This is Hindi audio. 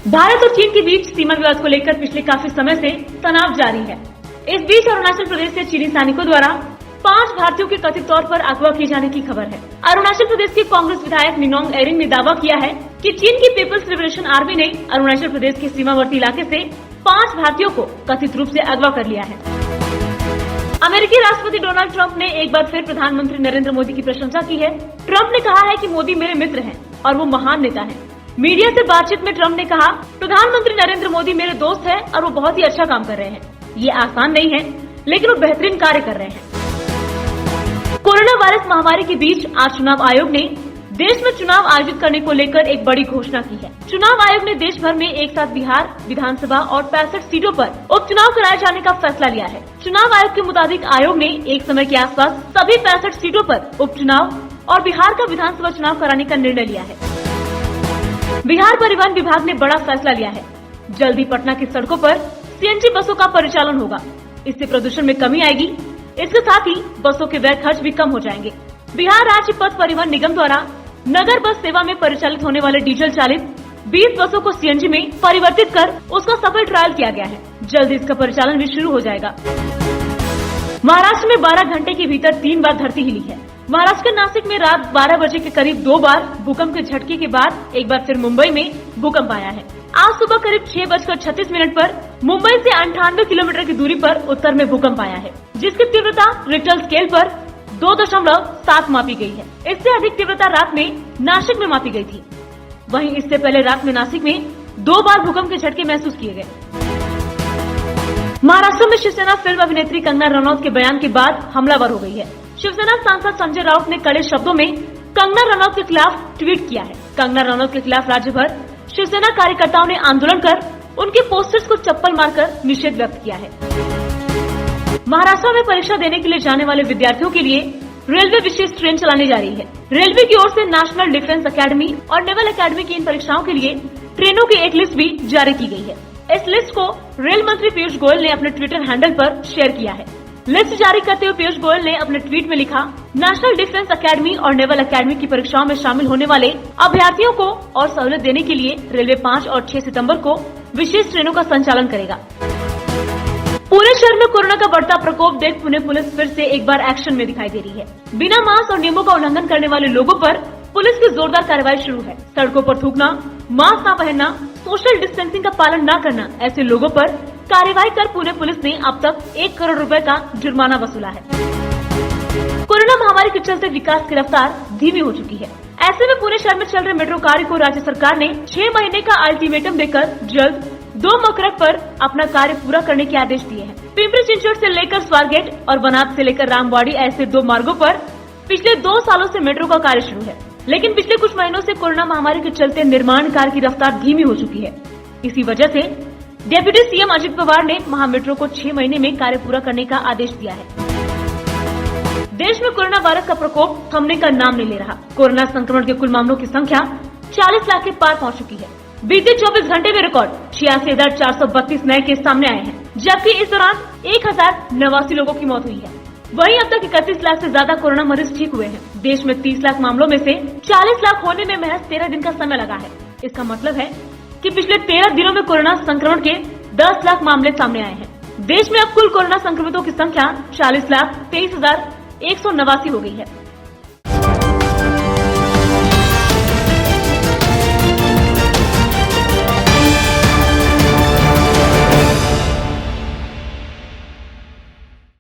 भारत और चीन के बीच सीमा विवाद को लेकर पिछले काफी समय से तनाव जारी है। इस बीच अरुणाचल प्रदेश से चीनी सैनिकों द्वारा 5 भारतीयों के कथित तौर पर अगवा किए जाने की खबर है। अरुणाचल प्रदेश के कांग्रेस विधायक निनोंग एरिंग ने दावा किया है कि चीन की पीपल्स लिबरेशन आर्मी ने अरुणाचल प्रदेश के सीमावर्ती इलाके से 5 भारतीयों को कथित रूप से अगवा कर लिया है। अमेरिकी राष्ट्रपति डोनाल्ड ट्रंप ने एक बार फिर प्रधानमंत्री नरेंद्र मोदी की प्रशंसा की है। ट्रंप ने कहा है कि मोदी मेरे मित्र हैं और वो महान नेता हैं। मीडिया से बातचीत में ट्रंप ने कहा, प्रधानमंत्री नरेंद्र मोदी मेरे दोस्त हैं और वो बहुत ही अच्छा काम कर रहे हैं। ये आसान नहीं है, लेकिन वो बेहतरीन कार्य कर रहे हैं। कोरोना वायरस महामारी के बीच आज चुनाव आयोग ने देश में चुनाव आयोजित करने को लेकर एक बड़ी घोषणा की है। चुनाव आयोग ने देश भर में एक साथ बिहार विधानसभा और 65 सीटों पर उपचुनाव कराए जाने का फैसला लिया है। चुनाव आयोग के मुताबिक आयोग ने एक समय के आसपास सभी 65 सीटों पर उपचुनाव और बिहार का विधानसभा चुनाव कराने का निर्णय लिया है। बिहार परिवहन विभाग ने बड़ा फैसला लिया है। जल्दी पटना की सड़कों पर सीएनजी बसों का परिचालन होगा। इससे प्रदूषण में कमी आएगी। इसके साथ ही बसों के व्यय खर्च भी कम हो जाएंगे। बिहार राज्य पथ परिवहन निगम द्वारा नगर बस सेवा में परिचालित होने वाले डीजल चालित 20 बसों को सीएनजी में परिवर्तित कर उसका सफल ट्रायल किया गया है। जल्द इसका परिचालन भी शुरू हो जाएगा। महाराष्ट्र में 12 घंटे के भीतर 3 बार धरती हिली है। महाराष्ट्र के नासिक में रात 12 बजे के करीब 2 बार भूकंप के झटके के बाद एक बार फिर मुंबई में भूकंप आया है। आज सुबह करीब 6:36 पर मुंबई से 98 किलोमीटर की दूरी पर उत्तर में भूकंप आया है, जिसकी तीव्रता रिक्टर स्केल पर 2.7 मापी गई है। इससे अधिक तीव्रता रात में नासिक में मापी गई थी। वहीं इससे पहले रात में नासिक में 2 बार भूकंप के झटके महसूस किए गए। महाराष्ट्र में शिवसेना फिल्म अभिनेत्री कंगना रनौत के बयान के बाद हमलावर हो गई है। शिवसेना सांसद संजय राउत ने कड़े शब्दों में कंगना रनौत के खिलाफ ट्वीट किया है। कंगना रनौत के खिलाफ राज्य भर शिवसेना कार्यकर्ताओं ने आंदोलन कर उनके पोस्टर्स को चप्पल मारकर निषेध व्यक्त किया है। महाराष्ट्र में परीक्षा देने के लिए जाने वाले विद्यार्थियों के लिए रेलवे विशेष ट्रेन चलाने जा रही है। रेलवे की ओर से नेशनल डिफेंस अकेडमी और नेवल अकेडमी की इन परीक्षाओं के लिए ट्रेनों की एक लिस्ट भी जारी की गई है। इस लिस्ट को रेल मंत्री पीयूष गोयल ने अपने ट्विटर हैंडल पर शेयर किया है। लिस्ट जारी करते हुए पीयूष गोयल ने अपने ट्वीट में लिखा, नेशनल डिफेंस अकेडमी और नेवल अकेडमी की परीक्षाओं में शामिल होने वाले अभ्यर्थियों को और सहूलियत देने के लिए रेलवे 5 और 6 सितंबर को विशेष ट्रेनों का संचालन करेगा। पूरे शहर में कोरोना का बढ़ता प्रकोप देख पुणे पुलिस फिर से एक बार एक्शन में दिखाई दे रही है। बिना मास्क और नियमों का उल्लंघन करने वाले लोगों पर पुलिस की जोरदार कार्रवाई शुरू है। सड़कों पर थूकना, मास्क न पहनना, सोशल डिस्टेंसिंग का पालन न करना, ऐसे लोगों पर कार्रवाई कर पुणे पुलिस ने अब तक 1 करोड़ रुपए का जुर्माना वसूला है। कोरोना महामारी के चलते विकास की रफ्तार धीमी हो चुकी है। ऐसे में पुणे शहर में चल रहे मेट्रो कार्य को राज्य सरकार ने 6 महीने का अल्टीमेटम देकर जल्द 2 मकरक पर अपना कार्य पूरा करने के आदेश दिए हैं। पिंपरी चिंचवड से लेकर स्वारगेट और बनात से लेकर रामवाड़ी ऐसे 2 मार्गों पर पिछले 2 सालों से मेट्रो का कार्य शुरू है, लेकिन पिछले कुछ महीनों से कोरोना महामारी के चलते निर्माण कार्य की रफ्तार धीमी हो चुकी है। इसी वजह से डिप्टी सीएम अजित पवार ने महा मेट्रो को 6 महीने में कार्य पूरा करने का आदेश दिया है। देश में कोरोना वायरस का प्रकोप थमने का नाम नहीं ले रहा। कोरोना संक्रमण के कुल मामलों की संख्या 40 लाख के पार पहुंच चुकी है। बीते 24 घंटे में रिकॉर्ड 86,432 नए केस सामने आए हैं, जबकि इस दौरान 1089 लोगों की मौत हुई है। वहीं अब तक 31 लाख से ज्यादा कोरोना मरीज ठीक हुए हैं। देश में 30 लाख मामलों में से 40 लाख होने में महज 13 दिन का समय लगा है। इसका मतलब है कि पिछले 13 दिनों में कोरोना संक्रमण के 10 लाख मामले सामने आए हैं। देश में अब कुल कोरोना संक्रमितों की संख्या 40,23,189 हो गई है।